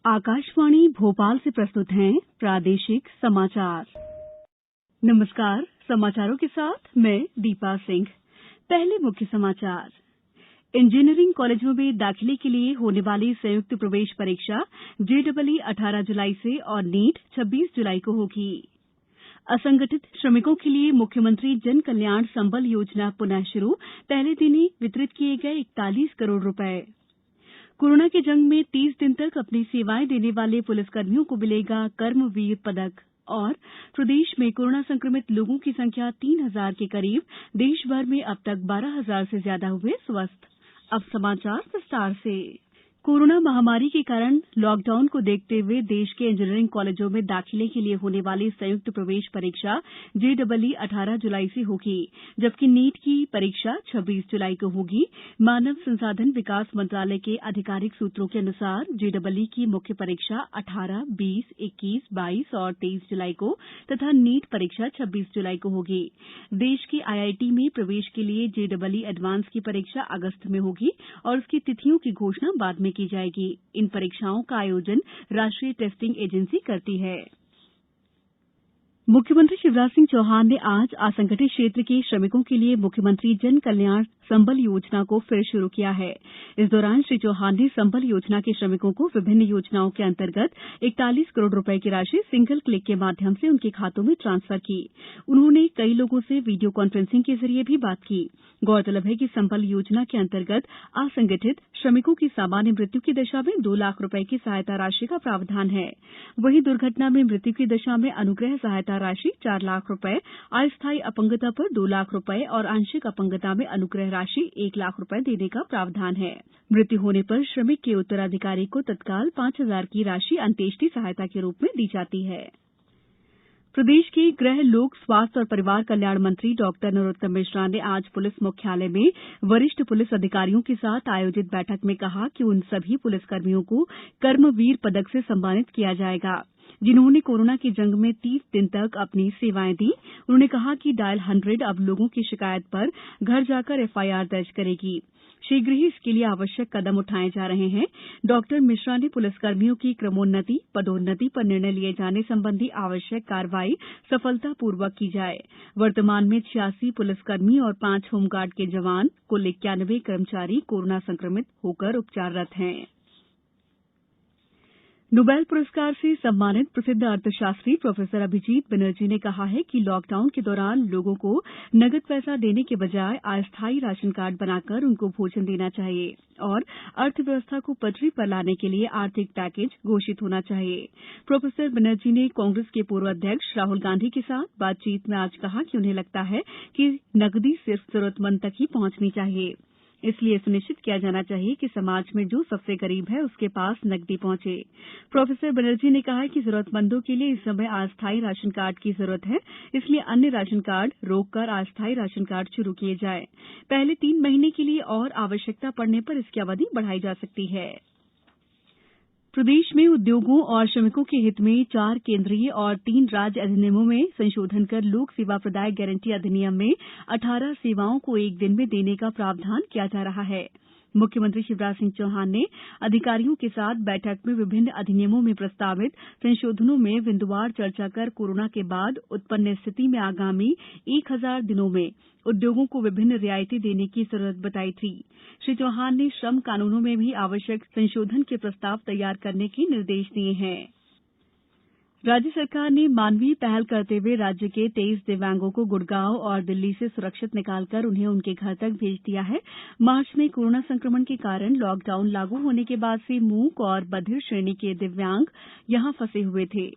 आकाशवाणी भोपाल से प्रस्तुत हैं प्रादेशिक समाचार। नमस्कार, समाचारों के साथ मैं दीपा सिंह। पहले मुख्य समाचार। इंजीनियरिंग कॉलेजों में दाखिले के लिए होने वाली संयुक्त प्रवेश परीक्षा जेईई 18 जुलाई से और नीट 26 जुलाई को होगी। असंगठित श्रमिकों के लिए मुख्यमंत्री जन कल्याण संबल योजना पुनः शुरू, पहले दिन ही वितरित किए गए 41 करोड़ रुपए। कोरोना की जंग में 30 दिन तक अपनी सेवाएं देने वाले पुलिसकर्मियों को मिलेगा कर्मवीर पदक। और प्रदेश में कोरोना संक्रमित लोगों की संख्या 3,000 के करीब, देश भर में अब तक 12,000 से ज्यादा हुए स्वस्थ। अब समाचार विस्तार से। कोरोना महामारी के कारण लॉकडाउन को देखते हुए देश के इंजीनियरिंग कॉलेजों में दाखिले के लिए होने वाली संयुक्त प्रवेश परीक्षा जेईई 18 जुलाई से होगी, जबकि नीट की परीक्षा 26 जुलाई को होगी। मानव संसाधन विकास मंत्रालय के आधिकारिक सूत्रों के अनुसार जेईई की मुख्य परीक्षा 18, 20, 21, 22 और 23 जुलाई को तथा नीट परीक्षा 26 जुलाई को होगी। देश के आईआईटी में प्रवेश के लिए जेईई एडवांस की परीक्षा अगस्त में होगी और उसकी तिथियों की घोषणा बाद में की जाएगी। इन परीक्षाओं का आयोजन राष्ट्रीय टेस्टिंग एजेंसी करती है। मुख्यमंत्री शिवराज सिंह चौहान ने आज असंगठित क्षेत्र के श्रमिकों के लिए मुख्यमंत्री जन कल्याण संबल योजना को फिर शुरू किया है। इस दौरान श्री चौहान ने संबल योजना के श्रमिकों को विभिन्न योजनाओं के अंतर्गत 41 करोड़ रुपए की राशि सिंगल क्लिक के माध्यम से उनके खातों में ट्रांसफर की। उन्होंने कई लोगों से वीडियो कॉन्फ्रेंसिंग के जरिए भी बात की। गौरतलब है कि संबल योजना के अंतर्गत असंगठित श्रमिकों की सामान्य मृत्यु की दशा में 2 लाख रुपए की सहायता राशि का प्रावधान है। वहीं दुर्घटना में मृत्यु की दशा में अनुग्रह सहायता राशि 4 लाख रुपए, अस्थायी अपंगता पर 2 लाख रुपए और आंशिक अपंगता में अनुग्रह राशि 1 लाख रुपए देने का प्रावधान है। मृत्यु होने पर श्रमिक के उत्तराधिकारी को तत्काल 5,000 की राशि अंत्येष्टि सहायता के रूप में दी जाती है। प्रदेश के गृह, लोक स्वास्थ्य और परिवार कल्याण मंत्री डॉक्टर नरोत्तम मिश्रा ने आज पुलिस मुख्यालय में वरिष्ठ पुलिस अधिकारियों के साथ आयोजित बैठक में कहा कि उन सभी पुलिसकर्मियों को कर्मवीर पदक से सम्मानित किया जाएगा जिन्होंने कोरोना की जंग में 30 दिन तक अपनी सेवाएं दी। उन्होंने कहा कि डायल 100 अब लोगों की शिकायत पर घर जाकर एफआईआर दर्ज करेगी। शीघ्र ही इसके लिए आवश्यक कदम उठाए जा रहे हैं। डॉक्टर मिश्रा ने पुलिसकर्मियों की क्रमोन्नति, पदोन्नति पर निर्णय लिए जाने संबंधी आवश्यक कार्रवाई सफलतापूर्वक की जाए। वर्तमान में 86 पुलिसकर्मी और 5 होमगार्ड के जवान, कुल 91 कर्मचारी कोरोना संक्रमित होकर उपचाररत हैं। नोबेल पुरस्कार से सम्मानित प्रसिद्ध अर्थशास्त्री प्रोफेसर अभिजीत बनर्जी ने कहा है कि लॉकडाउन के दौरान लोगों को नगद पैसा देने के बजाय अस्थायी राशन कार्ड बनाकर उनको भोजन देना चाहिए और अर्थव्यवस्था को पटरी पर लाने के लिए आर्थिक पैकेज घोषित होना चाहिए। प्रोफेसर बनर्जी ने कांग्रेस के पूर्व अध्यक्ष राहुल गांधी के साथ बातचीत में आज कहा कि उन्हें लगता है कि नकदी सिर्फ जरूरतमंद तक ही पहुंचनी चाहिए। इसलिए सुनिश्चित किया जाना चाहिए कि समाज में जो सबसे गरीब है उसके पास नकदी पहुंचे। प्रोफेसर बनर्जी ने कहा कि जरूरतमंदों के लिए इस समय अस्थायी राशन कार्ड की जरूरत है, इसलिए अन्य राशन कार्ड रोककर अस्थायी राशन कार्ड शुरू किए जाएं। पहले 3 महीने के लिए और आवश्यकता पड़ने पर इसकी अवधि बढ़ाई जा सकती है। प्रदेश में उद्योगों और श्रमिकों के हित में 4 केंद्रीय और 3 राज्य अधिनियमों में संशोधन कर लोक सेवा प्रदाय गारंटी अधिनियम में 18 सेवाओं को एक दिन में देने का प्रावधान किया जा रहा है। मुख्यमंत्री शिवराज सिंह चौहान ने अधिकारियों के साथ बैठक में विभिन्न अधिनियमों में प्रस्तावित संशोधनों में बिंदुवार चर्चा कर कोरोना के बाद उत्पन्न स्थिति में आगामी 1000 दिनों में उद्योगों को विभिन्न रियायतें देने की जरूरत बताई थी। श्री चौहान ने श्रम कानूनों में भी आवश्यक संशोधन के प्रस्ताव तैयार करने के निर्देश दिए हैं। राज्य सरकार ने मानवीय पहल करते हुए राज्य के 23 दिव्यांगों को गुड़गांव और दिल्ली से सुरक्षित निकालकर उन्हें उनके घर तक भेज दिया है। मार्च में कोरोना संक्रमण के कारण लॉकडाउन लागू होने के बाद से मूक और बधिर श्रेणी के दिव्यांग यहां फंसे हुए थे।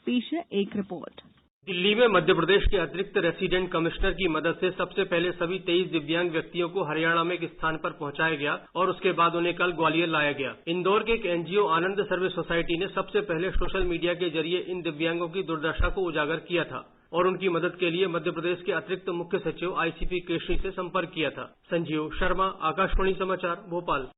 पेश है एक रिपोर्ट। दिल्ली में मध्य प्रदेश के अतिरिक्त रेसिडेंट कमिश्नर की मदद से सबसे पहले सभी 23 दिव्यांग व्यक्तियों को हरियाणा में एक स्थान पर पहुंचाया गया और उसके बाद उन्हें कल ग्वालियर लाया गया। इंदौर के एक एनजीओ आनंद सर्विस सोसाइटी ने सबसे पहले सोशल मीडिया के जरिए इन दिव्यांगों की दुर्दशा को उजागर किया था और उनकी मदद के लिए मध्य प्रदेश के अतिरिक्त मुख्य सचिव आईसीपी केशरी से संपर्क किया था। संजीव शर्मा, आकाशवाणी समाचार, भोपाल।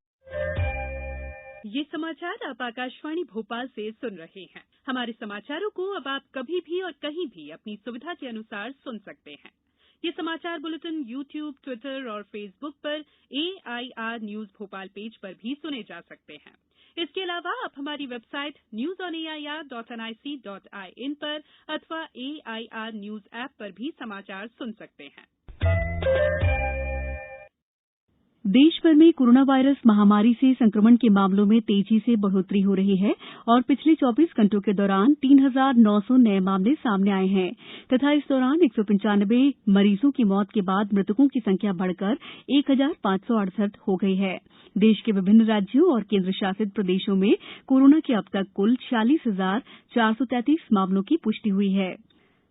ये समाचार आप आकाशवाणी भोपाल से सुन रहे हैं। हमारे समाचारों को अब आप कभी भी और कहीं भी अपनी सुविधा के अनुसार सुन सकते हैं। ये समाचार बुलेटिन यूट्यूब, ट्विटर और फेसबुक पर AIR न्यूज भोपाल पेज पर भी सुने जा सकते हैं। इसके अलावा आप हमारी वेबसाइट newsonair.nic.in पर अथवा AIR न्यूज ऐप पर भी समाचार सुन सकते हैं। देश भर में कोरोना वायरस महामारी से संक्रमण के मामलों में तेजी से बढ़ोतरी हो रही है और पिछले 24 घंटों के दौरान 3,900 नए मामले सामने आए हैं तथा इस दौरान 195 मरीजों की मौत के बाद मृतकों की संख्या बढ़कर 1,568 हो गई है। देश के विभिन्न राज्यों और केंद्र शासित प्रदेशों में कोरोना के अब तक कुल 46,433 मामलों की पुष्टि हुई है।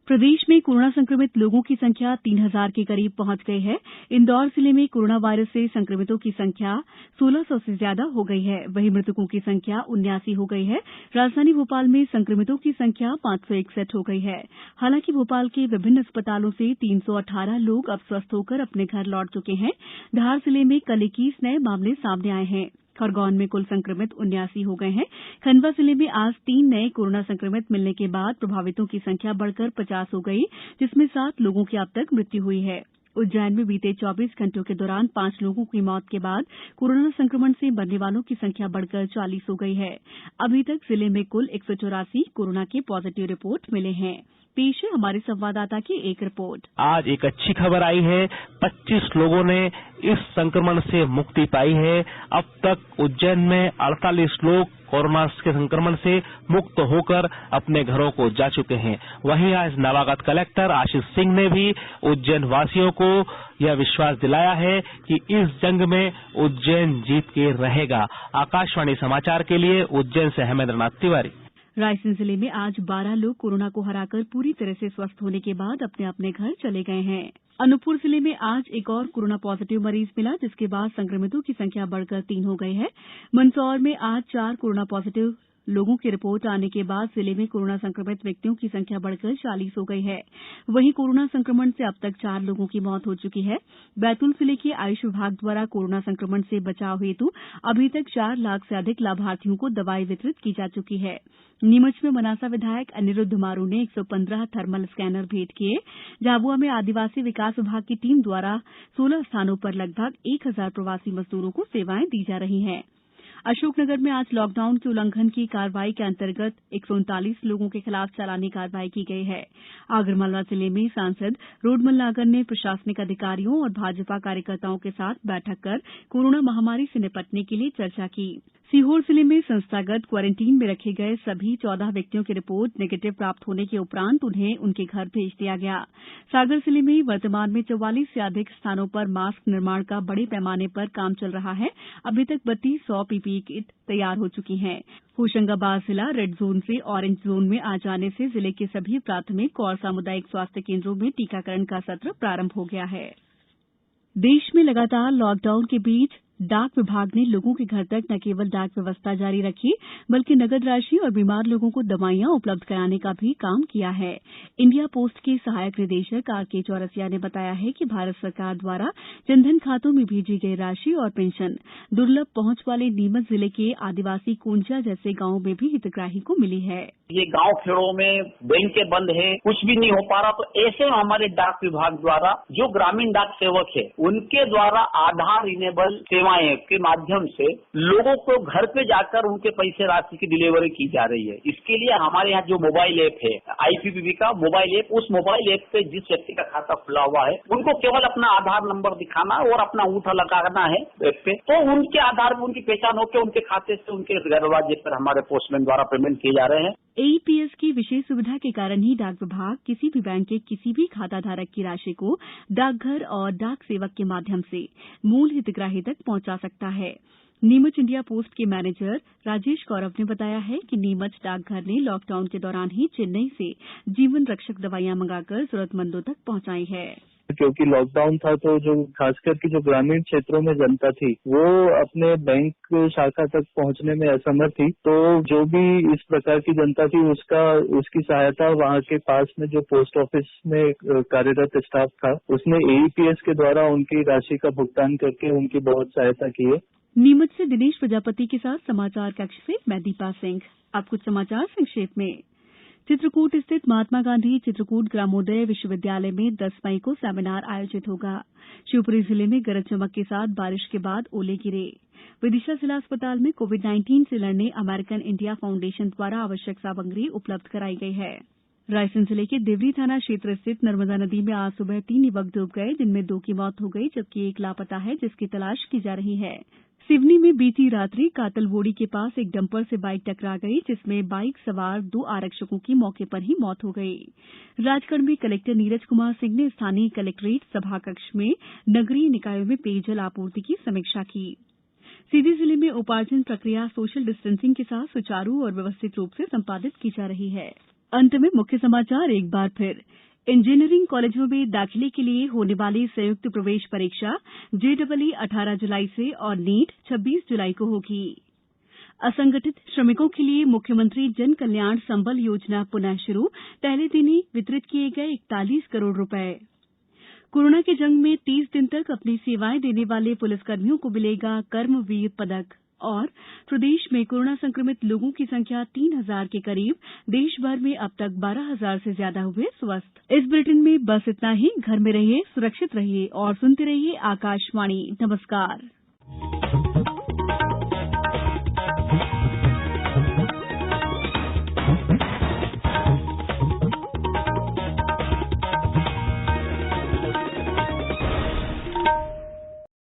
प्रदेश में कोरोना संक्रमित लोगों की संख्या 3,000 के करीब पहुंच गई है। इंदौर जिले में कोरोना वायरस से संक्रमितों की संख्या 1,600 से ज्यादा हो गई है। वहीं मृतकों की संख्या 79 हो गई है। राजधानी भोपाल में संक्रमितों की संख्या 561 हो गई है। हालांकि भोपाल के विभिन्न अस्पतालों से 318 लोग अब स्वस्थ होकर अपने घर लौट चुके हैं। धार जिले में कल 21 नए मामले सामने आए हैं। खरगोन में कुल संक्रमित 79 हो गए हैं। खंडवा जिले में आज 3 नए कोरोना संक्रमित मिलने के बाद प्रभावितों की संख्या बढ़कर 50 हो गई, जिसमें 7 लोगों की अब तक मृत्यु हुई है। उज्जैन में बीते 24 घंटों के दौरान 5 लोगों की मौत के बाद कोरोना संक्रमण से मरने वालों की संख्या बढ़कर 40 हो गई है। अभी तक जिले में कुल 184 कोरोना के पॉजिटिव रिपोर्ट मिले हैं। पेश है हमारे संवाददाता की एक रिपोर्ट। आज एक अच्छी खबर आई है। 25 लोगों ने इस संक्रमण से मुक्ति पाई है। अब तक उज्जैन में 48 लोग कोरोना के संक्रमण से मुक्त होकर अपने घरों को जा चुके हैं। वहीं आज नवागत कलेक्टर आशीष सिंह ने भी उज्जैन वासियों को यह विश्वास दिलाया है कि इस जंग में उज्जैन जीत के रहेगा। आकाशवाणी समाचार के लिए उज्जैन से हेमेंद्रनाथ तिवारी। रायसेन जिले में आज 12 लोग कोरोना को हराकर पूरी तरह से स्वस्थ होने के बाद अपने अपने घर चले गए हैं। अनूपपुर जिले में आज एक और कोरोना पॉजिटिव मरीज मिला, जिसके बाद संक्रमितों की संख्या बढ़कर 3 हो गई है। मंदसौर में आज 4 कोरोना पॉजिटिव लोगों की रिपोर्ट आने के बाद जिले में कोरोना संक्रमित व्यक्तियों की संख्या बढ़कर 40 हो गई है। वहीं कोरोना संक्रमण से अब तक 4 लोगों की मौत हो चुकी है। बैतूल जिले के आयुष विभाग द्वारा कोरोना संक्रमण से बचाव हेतु अभी तक 4 लाख से अधिक लाभार्थियों को दवाई वितरित की जा चुकी है। नीमच में मनासा विधायक अनिरुद्ध मारू ने 115 थर्मल स्कैनर भेंट किए। झाबुआ में आदिवासी विकास विभाग की टीम द्वारा 16 स्थानों पर लगभग 1,000 प्रवासी मजदूरों को सेवाएं दी जा रही हैं। अशोकनगर में आज लॉकडाउन के उल्लंघन की कार्रवाई के अंतर्गत 139 लोगों के खिलाफ चालानी कार्रवाई की गई है। आगरमालवा जिले में सांसद रोडमल नागर ने प्रशासनिक अधिकारियों और भाजपा कार्यकर्ताओं के साथ बैठक कर कोरोना महामारी से निपटने के लिए चर्चा की। सीहोर जिले में संस्थागत क्वारंटीन में रखे गए सभी 14 व्यक्तियों की रिपोर्ट नेगेटिव प्राप्त होने के उपरांत उन्हें उनके घर भेज दिया गया। सागर जिले में वर्तमान में 44 से अधिक स्थानों पर मास्क निर्माण का बड़े पैमाने पर काम चल रहा है। अभी तक 3200 पीपीई किट तैयार हो चुकी हैं। होशंगाबाद जिला रेड जोन से ऑरेंज जोन में आ जाने से जिले के सभी प्राथमिक और सामुदायिक स्वास्थ्य केंद्रों में टीकाकरण का सत्र प्रारंभ हो गया है। देश में लगातार लॉकडाउन के बीच डाक विभाग ने लोगों के घर तक न केवल डाक व्यवस्था जारी रखी, बल्कि नगद राशि और बीमार लोगों को दवाइयां उपलब्ध कराने का भी काम किया है। इंडिया पोस्ट के सहायक निदेशक आर.के. चौरसिया ने बताया है कि भारत सरकार द्वारा जनधन खातों में भेजी गई राशि और पेंशन दुर्लभ पहुंच वाले नीमच जिले के आदिवासी कोंजा जैसे गांवों में भी हितग्राही को मिली है। ये गांव खेड़ों में बैंकें बंद है, कुछ भी नहीं हो पा रहा, तो ऐसे में हमारे डाक विभाग द्वारा जो ग्रामीण डाक सेवक है उनके द्वारा आधार इनेबल सेवाएं के माध्यम से लोगों को घर पे जाकर उनके पैसे राशि की डिलीवरी की जा रही है। इसके लिए हमारे यहाँ जो मोबाइल ऐप है आईपीपीबी का मोबाइल ऐप, उस मोबाइल ऐप पे जिस व्यक्ति का खाता खुला हुआ है उनको केवल अपना आधार नंबर दिखाना और अपना अंगूठा लगाना है ऐप पे, तो उनके आधार में उनकी पहचान होकर उनके खाते से उनके दरवाजे पर हमारे पोस्टमैन द्वारा पेमेंट किए जा रहे हैं। एईपीएस की विशेष सुविधा के कारण ही डाक विभाग किसी भी बैंक के किसी भी खाता धारक की राशि को डाकघर और डाक सेवक के माध्यम से मूल हितग्राही तक पहुंचा सकता है। नीमच इंडिया पोस्ट के मैनेजर राजेश गौरव ने बताया है कि नीमच डाकघर ने लॉकडाउन के दौरान ही चेन्नई से जीवन रक्षक दवाइयां मंगाकर जरूरतमंदों तक पहुंचाई है। क्योंकि लॉकडाउन था तो जो खासकर की जो ग्रामीण क्षेत्रों में जनता थी वो अपने बैंक शाखा तक पहुंचने में असमर्थ थी, तो जो भी इस प्रकार की जनता थी उसकी सहायता वहां के पास में जो पोस्ट ऑफिस में कार्यरत स्टाफ था उसने एईपीएस के द्वारा उनकी राशि का भुगतान करके उनकी बहुत सहायता की है। नीमच से दिनेश प्रजापति के साथ समाचार कक्ष से मैं दीपा सिंह। अब कुछ समाचार संक्षेप में। चित्रकूट स्थित महात्मा गांधी चित्रकूट ग्रामोदय विश्वविद्यालय में 10 मई को सेमिनार आयोजित होगा। शिवपुरी जिले में गरज चमक के साथ बारिश के बाद ओले गिरे। विदिशा जिला अस्पताल में कोविड-19 से लड़ने अमेरिकन इंडिया फाउंडेशन द्वारा आवश्यक सामग्री उपलब्ध कराई गई है। रायसेन जिले के देवरी थाना क्षेत्र स्थित नर्मदा नदी में आज सुबह 3 युवक डूब गए, जिनमें 2 की मौत हो गई जबकि एक लापता है, जिसकी तलाश की जा रही है। सिवनी में बीती रात्रि कातलवोड़ी के पास एक डंपर से बाइक टकरा गई, जिसमें बाइक सवार 2 आरक्षकों की मौके पर ही मौत हो गई। राजगढ़ में कलेक्टर नीरज कुमार सिंह ने स्थानीय कलेक्ट्रेट सभाकक्ष में नगरीय निकायों में पेयजल आपूर्ति की समीक्षा की। सीधी जिले में उपार्जन प्रक्रिया सोशल डिस्टेंसिंग के साथ सुचारू और व्यवस्थित रूप से संपादित की जा रही है। अंत में मुख्य समाचार एक बार फिर। इंजीनियरिंग कॉलेजों में दाखिले के लिए होने वाली संयुक्त प्रवेश परीक्षा जेईई 18 जुलाई से और नीट 26 जुलाई को होगी। असंगठित श्रमिकों के लिए मुख्यमंत्री जन कल्याण संबल योजना पुनः शुरू, पहले दिन ही वितरित किए गए 41 करोड़ रुपए। कोरोना की जंग में 30 दिन तक अपनी सेवाएं देने वाले पुलिसकर्मियों को मिलेगा कर्मवीर पदक। और प्रदेश में कोरोना संक्रमित लोगों की संख्या 3,000 के करीब। देश भर में अब तक 12,000 से ज्यादा हुए स्वस्थ। इस बुलेटिन में बस इतना ही। घर में रहिए, सुरक्षित रहिए और सुनते रहिए आकाशवाणी। नमस्कार।